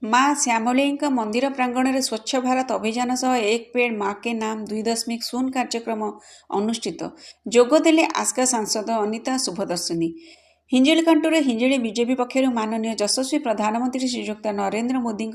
माँ श्यामलेईଙ୍କ मंदिर प्रांगण में स्वच्छ भारत अभियान सह एक पेड़ माँ के नाम 2.0 कार्यक्रम अनुष्ठित जोगदेले आस्का सांसद अनिता शुभदर्शिनी हिंजिलीकांटूरे हिंजिली बीजेपी पक्षर माननीय यशस्वी प्रधानमंत्री श्रीयुक्त नरेंद्र मोदी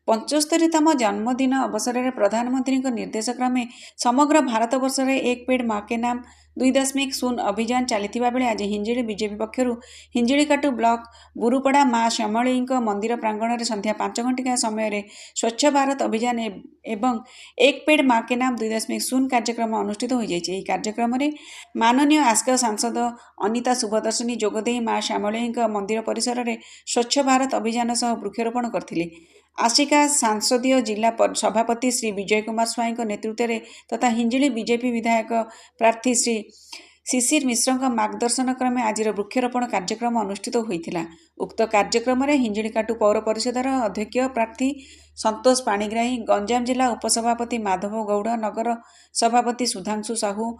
75तम जन्मदिन अवसर में प्रधानमंत्री निर्देश क्रमे समग्र भारत वर्ष में एक पेड़ माँ के नाम 2.0 अभियान चली बेले आज हिंजिली बीजेपी पक्षर हिंजिलीकाटू ब्लॉक गुरुपड़ा माँ श्यामलेईଙ୍କ मंदिर प्रांगण में संध्या 5 घंटिका समय स्वच्छ भारत अभियान एवं एक पेड़ माँ के नाम 2.0 कार्यक्रम अनुष्ठित हो जाए। कार्यक्रम में माननीय आस्का सांसद अनिता शुभदर्शिनी जोगदे माँ श्यामलेईଙ୍କ मंदिर परिसर में स्वच्छ भारत अभियान सह वृक्षरोपण करथिले। आसिका सांसदीय जिला सभापति श्री विजय कुमार स्वाई नेतृत्व में तथा हिंजिली बीजेपी विधायक प्रार्थी श्री शिशिर मिश्र मार्गदर्शन क्रमे आज वृक्षरोपण कार्यक्रम अनुष्ठित होता। उक्त कार्यक्रम में हिंजिलीकाटू पौर परिषदर अध्यक्ष प्रार्थी संतोष पाणिग्राही, गंजाम जिला उपसभापति माधव गौड़, नगर सभापति सुधांशु साहू,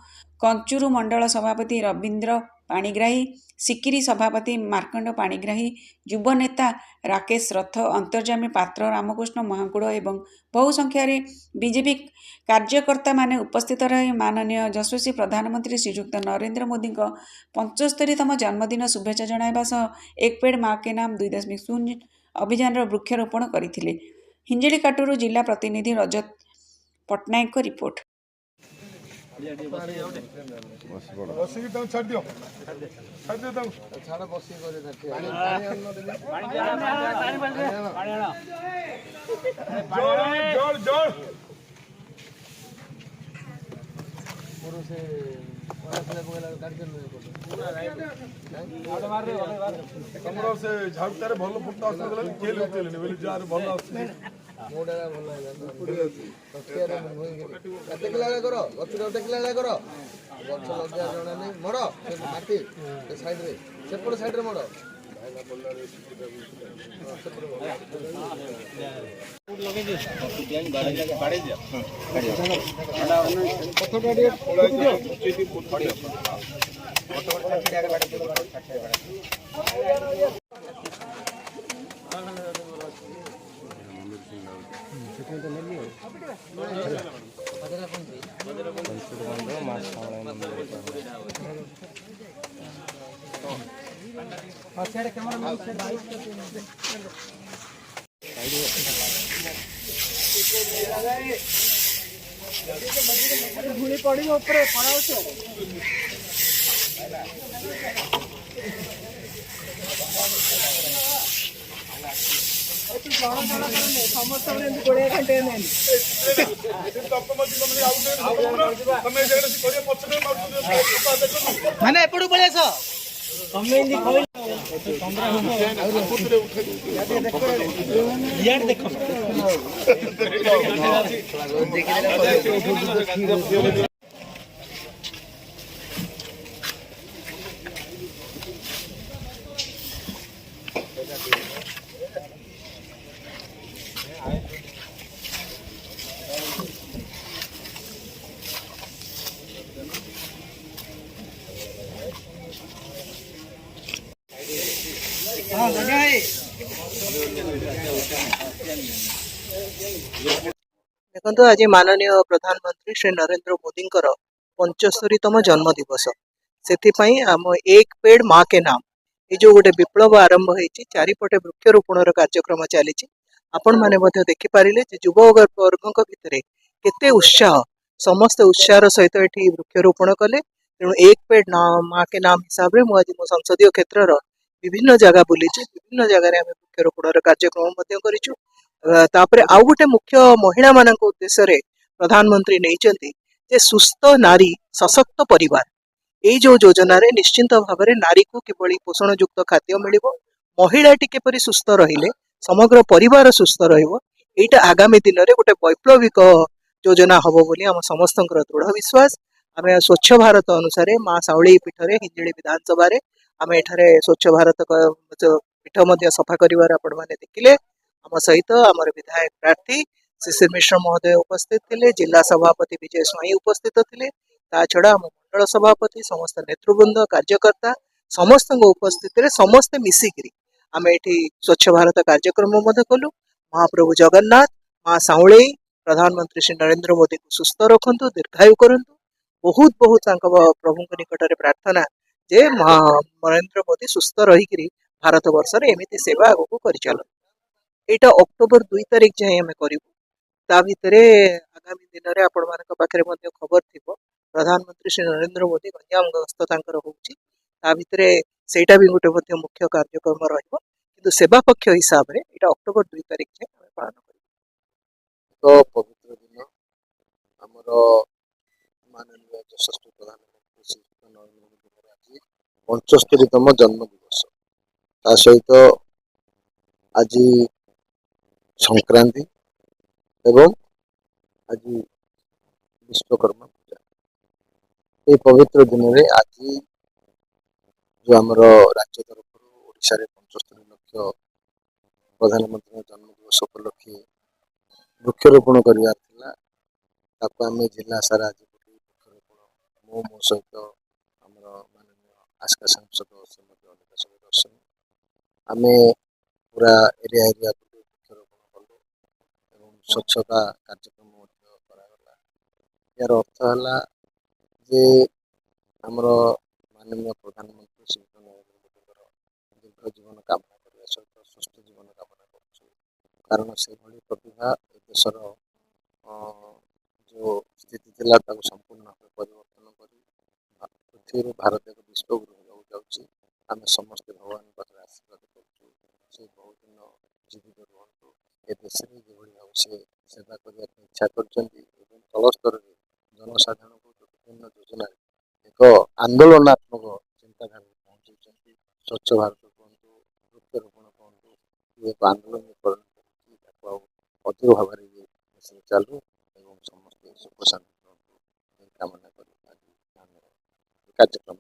कंचूरू मंडल सभापति रवींद्र पाणिग्राही, सिकिरी सभापति मार्कंड पाणिग्राही, युव नेता राकेश रथ, अंतर्जामी पात्र रामकृष्ण महाकुड़ एवं बहु संख्यार बीजेपी कार्यकर्ता माने उपस्थित रही माननीय यशस्वी प्रधानमंत्री श्रीयुक्त नरेंद्र मोदी 75तम जन्मदिन शुभेच्छा जणाइबा सह एक पेड़ माँ के नाम 2.0 अभियान वृक्षरोपण करथिले। हिंजिलीकाटूरू जिला प्रतिनिधि रजत पट्टनायक रिपोर्ट। झाड़ू भल फुटा भल टेकिला कर गच टेकिला कर गच लगे जना नहीं मर माटी साइड रे सेपट साइड रे मर भूली पड़ी ऊपर पड़ाओ समस्त गोड़े घंटे मैंने एपटू पड़े देखो देखो आज माननीय प्रधानमंत्री श्री नरेंद्र मोदी 75तम जन्म दिवस से आम एक पेड़ माँ के नाम ये जो गोटे विप्लव आरंभ होती चारिपटे वृक्षरोपण कार्यक्रम चली आपण मैंने देखिपारे युव वर्ग भितर केते उत्साह समस्त उत्साह सहित ये वृक्षरोपण कले। तेणु एक पेड़ माँ के नाम हिसाब से मुझे मो संसदीय क्षेत्र विभिन्न जगह बुली विभिन्न जगह वृक्षरोपण कार्यक्रम कर आउ गोटे मुख्य महिला मान उद्देश्य प्रधानमंत्री नहीं सुस्थ नारी सशक्त परिवार ये जो योजना रे निश्चिंत भाव में नारी को किभली पोषण युक्त खाद्य मिल महिलाटी किपरि सुस्थ रहिले समग्र परिवार सुस्थ रहा आगामी दिन में गोटे वैप्लविक योजना हम बोली आम समस्त दृढ़ विश्वास। आम स्वच्छ भारत अनुसार माँ साउली पीठर हिंजिली विधानसभा आम एठारे स्वच्छ भारत पीठ सफा कर आपण मैंने देखिले आम सहित आमर विधायक प्रार्थी शिशिर मिश्र महोदय उपस्थित थे, जिला सभापति विजय स्वाई उपस्थित थे, छड़ा आम मंडल सभापति समस्त नेतृवृंद कार्यकर्ता समस्त उपस्थित समस्ते मिसिकी आम ये स्वच्छ भारत कार्यक्रम कलु। महाप्रभु जगन्नाथ माँ साउले प्रधानमंत्री श्री नरेंद्र मोदी को सुस्थ रखु दीर्घायु करूँ बहुत बहुत प्रभु निकट में प्रार्थना जे नरेंद्र मोदी सुस्थ रही भारत वर्ष एमती सेवा आगू कर चल यहाँ अक्टोबर 2 तारीख जाए आम करूँ ता भितर आगामी दिन में आपण मान पाखे खबर थी प्रधानमंत्री श्री नरेंद्र मोदी गंजाम गस्त भितर सेटा भी गोटे मुख्य कार्यक्रम रही सेवा पक्ष हिसाब से यहाँ अक्टोबर 2 तारीख जाए पालन कर एक पवित्र दिन आमर माननीय यशस्वी प्रधानमंत्री श्री नरेंद्र मोदी आज 75तम जन्म दिवस ता सहित आज संक्रांति एवं आज विश्वकर्मा पूजा ये पवित्र दिन में आज जो आमर राज्य तरफ ओडिशा रे 75 लक्ष प्रधानमंत्री जन्म दिवस उपलक्षे वृक्षरोपण करार आम जिला सारा आज वृक्षरोपण मो सहित आम माननीय आस्का सांसद श्रीमती अनिता दर्शन आम पूरा एरिया एरिया वृक्षरोपण कलु एवं स्वच्छता कार्यक्रम यार अर्थ है जे आमर माननीय प्रधानमंत्री श्री नरेंद्र मोदी दीर्घ जीवन कामना करने सहित सुस्थ जीवन कामना कर कारण से प्रतिभा देशर जो स्थिति थिला संपूर्ण भाव परिवर्तन कर पृथ्वी भारत एक विश्वगुरु होगा आम समस्त भगवान पाखे आशीर्वाद कर बहुत दिन जीवित रुहतु ए देश में जो भाव से सेवा करने इच्छा कर तल स्तर जनसाधारण को विभिन्न योजना एक आंदोलनात्मक चिंताधारा पहुँचाई स्वच्छ भारत कहतु वृक्षरोपण कहतु एक आंदोलन परिणत अधिक भाव में चालू एवं समस्त सुख शांति कामना कर कार्यक्रम